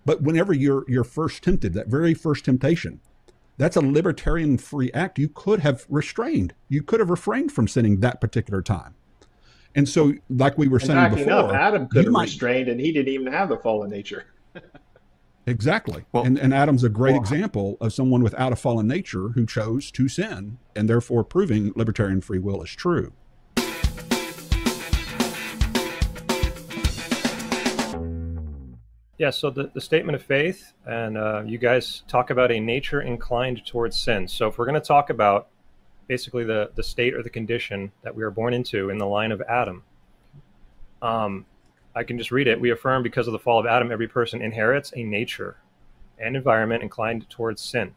But whenever you're first tempted, that very first temptation, that's a libertarian free act. You could have restrained. You could have refrained from sinning that particular time. And so, like we were And saying backing up, before, Adam could you have might restrained, and he didn't even have the fallen nature. exactly. Well, And Adam's a great well, example of someone without a fallen nature who chose to sin, and therefore proving libertarian free will is true. Yeah, so the statement of faith, and you guys talk about a nature inclined towards sin. So if we're going to talk about basically the state or the condition that we are born into in the line of Adam, I can just read it. We affirm because of the fall of Adam, every person inherits a nature and environment inclined towards sin.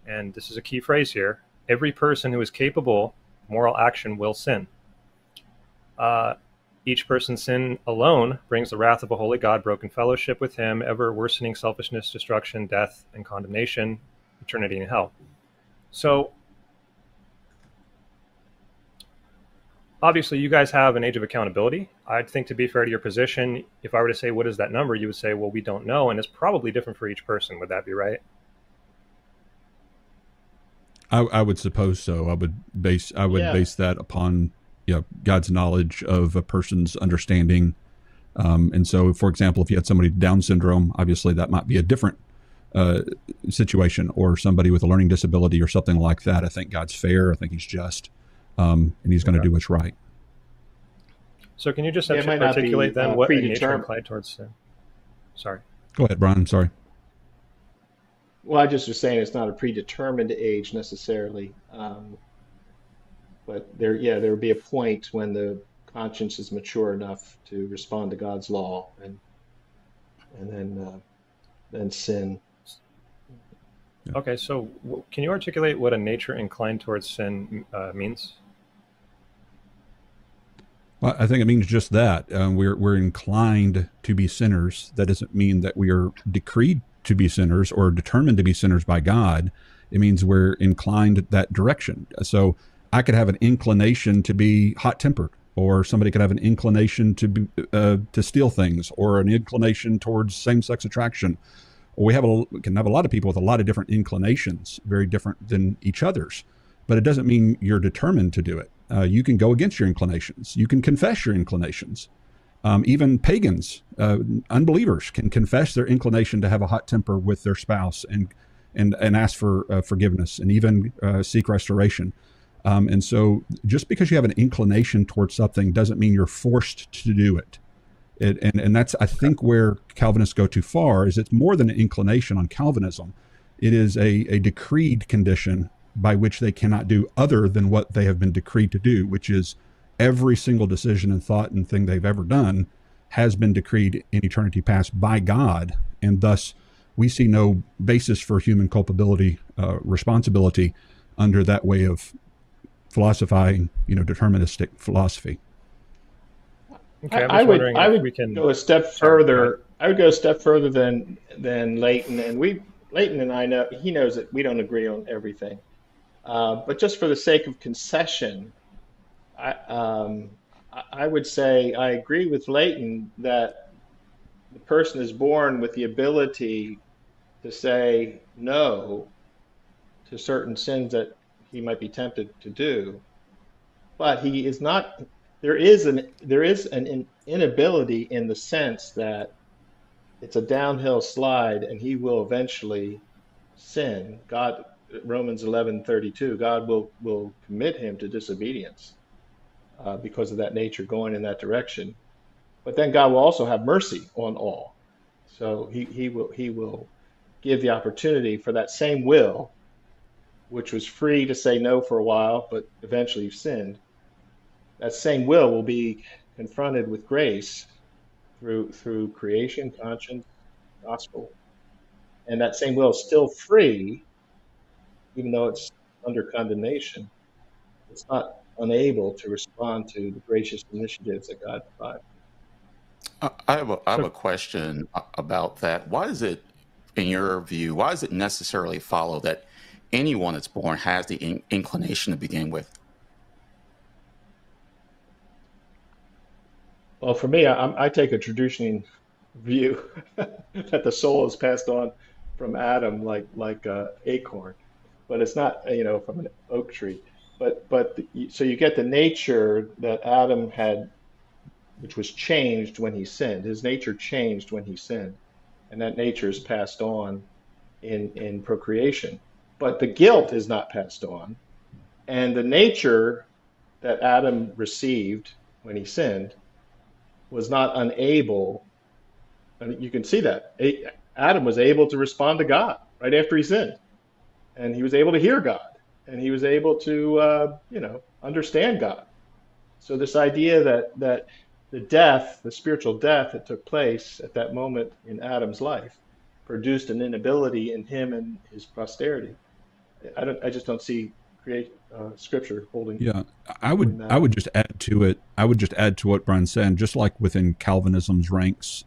And this is a key phrase here. Every person who is capable of moral action will sin. Each person's sin alone brings the wrath of a holy God, broken fellowship with him, ever worsening selfishness, destruction, death, and condemnation, eternity in hell. So obviously you guys have an age of accountability. I'd think, to be fair to your position, if I were to say, what is that number? You would say, well, we don't know. And it's probably different for each person. Would that be right? I would suppose so. I would base Yeah. that upon God's knowledge of a person's understanding. And so, for example, if you had somebody with Down syndrome, obviously that might be a different situation, or somebody with a learning disability or something like that. I think God's fair. I think he's just, and he's going to do what's right. So can you just Yeah, it might not be, articulate then what a nature predetermined. inclined towards sin? Sorry. Go ahead, Brian. I'm sorry. Well, I just was saying it's not a predetermined age necessarily, but there would be a point when the conscience is mature enough to respond to God's law, and then sin. Yeah. Okay, so can you articulate what a nature inclined towards sin means? Well, I think it means just that. We're inclined to be sinners. That doesn't mean that we are decreed to be sinners or determined to be sinners by God. It means we're inclined that direction. So I could have an inclination to be hot-tempered, or somebody could have an inclination to steal things, or an inclination towards same-sex attraction. We can have a lot of people with a lot of different inclinations, very different than each other's. But it doesn't mean you're determined to do it. You can go against your inclinations. You can confess your inclinations. Even pagans, unbelievers, can confess their inclination to have a hot temper with their spouse and ask for forgiveness, and even seek restoration. And so just because you have an inclination towards something doesn't mean you're forced to do it. And that's, I think, where Calvinists go too far, is it's more than an inclination on Calvinism. It is a decreed condition by which they cannot do other than what they have been decreed to do, which is every single decision and thought and thing they've ever done has been decreed in eternity past by God. And thus we see no basis for human culpability, responsibility under that way of philosophizing, deterministic philosophy. Okay, I would we can go a step further. I would go a step further than Leighton, and Leighton and I know he knows that we don't agree on everything. But just for the sake of concession, I would say I agree with Leighton that the person is born with the ability to say no to certain sins that he might be tempted to do, but he is not. There is an inability in the sense that it's a downhill slide, and he will eventually sin. God, Romans 11:32, God will commit him to disobedience because of that nature going in that direction. But then God will also have mercy on all. So he will give the opportunity for that same will, which was free to say no for a while, but eventually sinned. That same will be confronted with grace through creation, conscience, gospel. And that same will is still free, even though it's under condemnation. It's not unable to respond to the gracious initiatives that God provides. I have a question about that. Why is it, in your view, why does it necessarily follow that anyone that's born has the inclination to begin with? Well, for me, I take a view that the soul is passed on from Adam like a acorn, but it's not, from an oak tree. So you get the nature that Adam had, which was changed when he sinned. His nature changed when he sinned, and that nature is passed on in procreation. But the guilt is not passed on, and the nature that Adam received when he sinned was not unable. And you can see that Adam was able to respond to God right after he sinned, and he was able to hear God, and he was able to understand God. So this idea that the spiritual death that took place at that moment in Adam's life, produced an inability in him and his posterity. I just don't see Scripture holding. Yeah, holding that. I would just add to it. I would just add to what Brian's saying. Just like within Calvinism's ranks,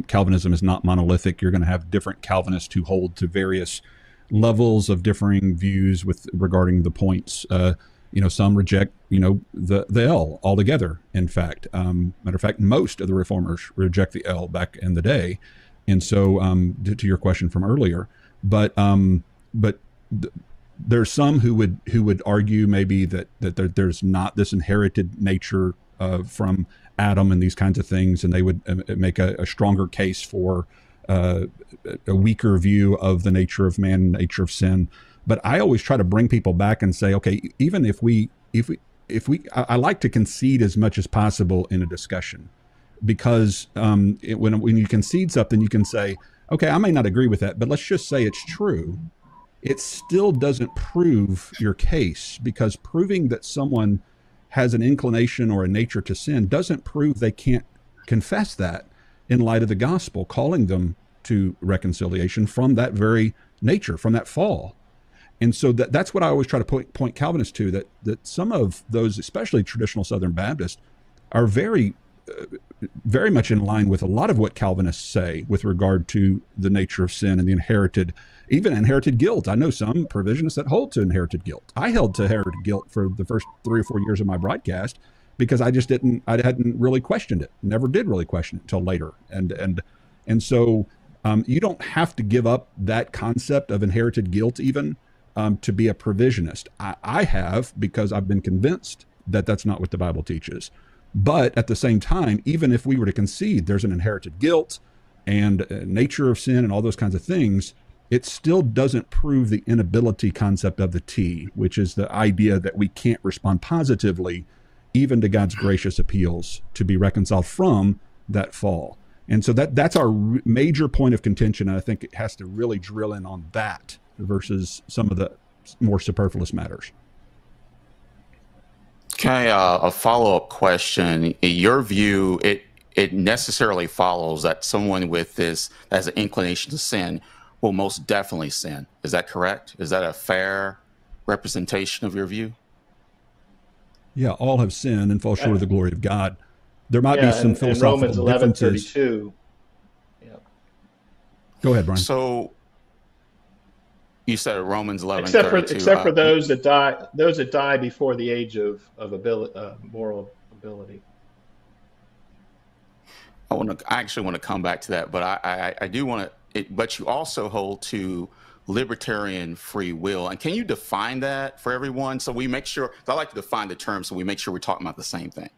Calvinism is not monolithic. You're going to have different Calvinists who hold to various levels of differing views regarding the points. Some reject, the L altogether. In fact, matter of fact, most of the reformers reject the L back in the day. And so, to your question from earlier, but there's some who would argue maybe that there's not this inherited nature from Adam and these kinds of things, and they would make a stronger case for a weaker view of the nature of man, nature of sin. But I always try to bring people back and say, okay, even if we, I like to concede as much as possible in a discussion, because when you concede something, you can say, okay, I may not agree with that, but let's just say it's true. It still doesn't prove your case, because proving that someone has an inclination or a nature to sin doesn't prove they can't confess that in light of the gospel, calling them to reconciliation from that very nature, from that fall. And so that's what I always try to point Calvinists to, that some of those, especially traditional Southern Baptists, are very much in line with a lot of what Calvinists say with regard to the nature of sin and the inherited guilt. I know some provisionists that hold to inherited guilt. I held to inherited guilt for the first 3 or 4 years of my broadcast, because I hadn't really questioned it, never did really question it until later. And so you don't have to give up that concept of inherited guilt even to be a provisionist. I have, because I've been convinced that that's not what the Bible teaches. But at the same time, even if we were to concede there's an inherited guilt and nature of sin and all those kinds of things, it still doesn't prove the inability concept of the T, which is the idea that we can't respond positively even to God's gracious appeals to be reconciled from that fall. And so that's our major point of contention. And I think it has to really drill in on that versus some of the more superfluous matters. Okay, a follow-up question. In your view, it necessarily follows that someone with this as an inclination to sin will most definitely sin. Is that correct? Is that a fair representation of your view? Yeah, all have sinned and fall short of the glory of God. There might be some philosophical Romans differences. 11:32. Yeah. Go ahead, Brian. So you said Romans 11:32. Except for those that die before the age of moral ability. I actually want to come back to that, but I do want to. But you also hold to libertarian free will, and can you define that for everyone so we make sure? I like to define the term so we make sure we're talking about the same thing.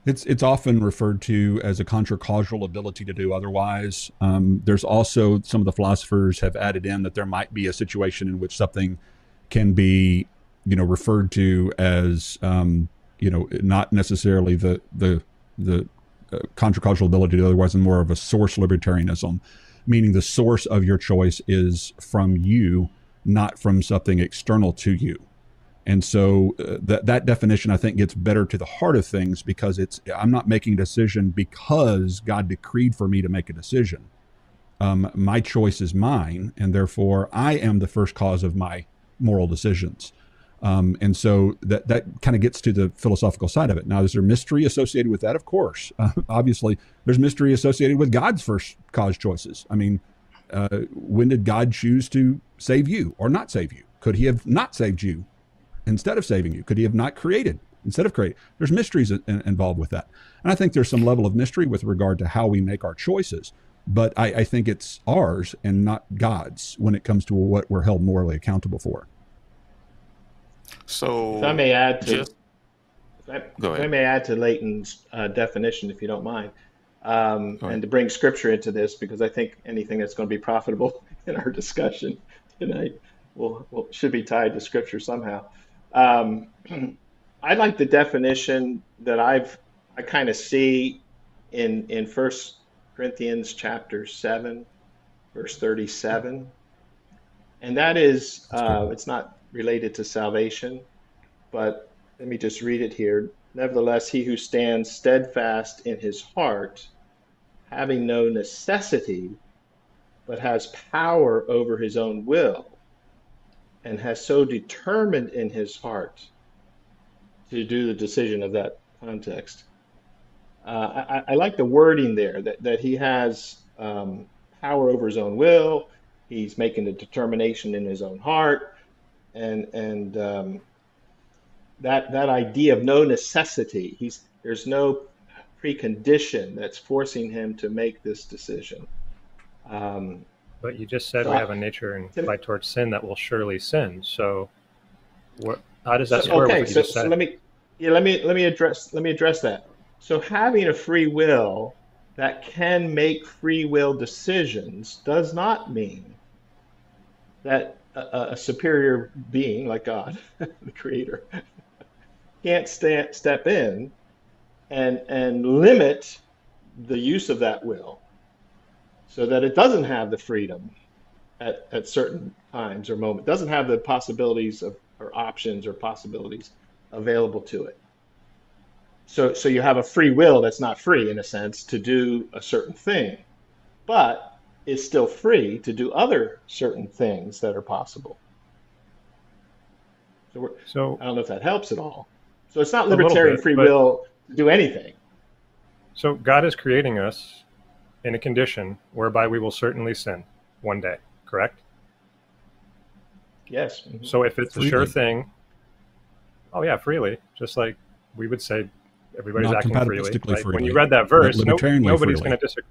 It's often referred to as a contra causal ability to do otherwise. There's also, some of the philosophers have added in that there might be a situation in which something can be, referred to as, not necessarily the contra causal ability to do otherwise, and more of a source libertarianism, meaning the source of your choice is from you, not from something external to you. And so that definition, I think, gets better to the heart of things, because I'm not making a decision because God decreed for me to make a decision. My choice is mine, and therefore I am the first cause of my moral decisions. And so that kind of gets to the philosophical side of it. Now, is there mystery associated with that? Of course. Obviously, there's mystery associated with God's first cause choices. I mean, when did God choose to save you or not save you? Could he have not saved you instead of saving you? Could he have not created instead of create. There's mysteries involved with that. And I think there's some level of mystery with regard to how we make our choices. But I think it's ours and not God's when it comes to what we're held morally accountable for. So if I may add to, just, go if I ahead. may add to Leighton's definition, if you don't mind, and to bring scripture into this, because I think anything that's going to be profitable in our discussion tonight should be tied to scripture somehow. I like the definition that I kind of see in 1 Corinthians chapter 7, verse 37. And that is, it's not related to salvation, but let me just read it here. Nevertheless, he who stands steadfast in his heart, having no necessity, but has power over his own will, and has so determined in his heart to do the decision of that context. I like the wording there, that he has power over his own will, he's making a determination in his own heart, and that idea of no necessity, there's no precondition that's forcing him to make this decision. But you just said we have a nature inclined towards sin that will surely sin. So, how does that square with what you just said? So let me address that. So having a free will that can make free will decisions does not mean that a superior being like God, the Creator, can't step in and limit the use of that will so that it doesn't have the freedom at certain times or moments, doesn't have the possibilities or options or possibilities available to it. So you have a free will that's not free, in a sense, to do a certain thing, but it's still free to do other certain things that are possible. So I don't know if that helps at all. So it's not libertarian free will to do anything. So God is creating us in a condition whereby we will certainly sin one day, correct? Yes. Mm-hmm. So if it's a sure thing, oh yeah, freely, just like we would say everybody's not acting freely. Like freely. When you read that verse, nobody's freely. going to disagree.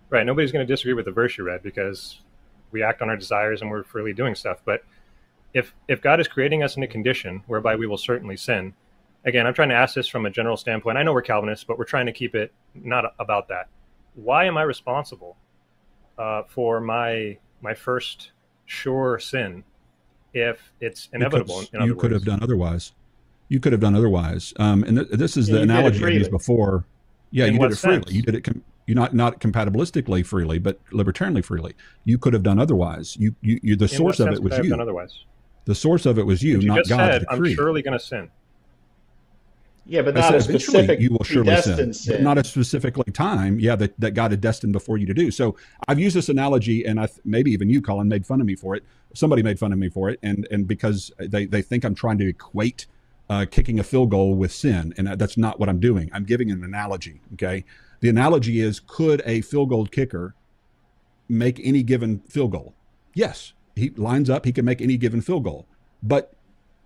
Right, nobody's going to disagree with the verse you read because we act on our desires and we're freely doing stuff. But if God is creating us in a condition whereby we will certainly sin, again, I'm trying to ask this from a general standpoint. I know we're Calvinists, but we're trying to keep it not about that. Why am I responsible for my first sure sin if it's inevitable? Because you could have done otherwise. You could have done otherwise. And this is the analogy I used before. Yeah, you did it freely. You did it not compatibilistically freely, but libertarianly freely. You could have done otherwise. The source of it was you. The source of it was you, not God's decree. I'm surely going to sin. Yeah, but not a specific you will surely sin. sin. But not a specifically time, that God had destined before you to do. So I've used this analogy, and maybe even you, Colin, made fun of me for it. Somebody made fun of me for it, and because they think I'm trying to equate kicking a field goal with sin, and that's not what I'm doing. I'm giving an analogy, okay? The analogy is, could a field goal kicker make any given field goal? Yes, he lines up, he can make any given field goal. But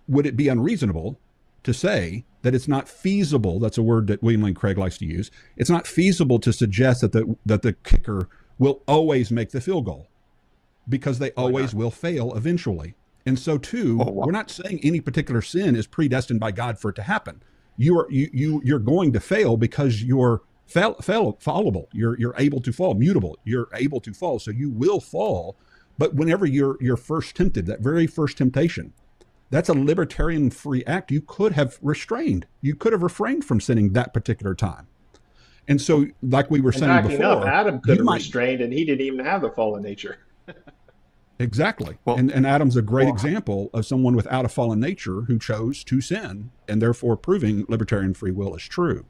would it be unreasonable to say that it's not feasible? That's a word that William Lane Craig likes to use. It's not feasible to suggest that the kicker will always make the field goal, because they always will fail eventually. And so too, we're not saying any particular sin is predestined by God for it to happen. You're going to fail because you're fallible. You're able to fall, mutable. You're able to fall, so you will fall. But whenever you're first tempted, that very first temptation, that's a libertarian free act. You could have restrained. You could have refrained from sinning that particular time. And so, like we were saying before, Adam could have restrained, and he didn't even have the fallen nature. Exactly. Well, and Adam's a great example of someone without a fallen nature who chose to sin, and therefore proving libertarian free will is true.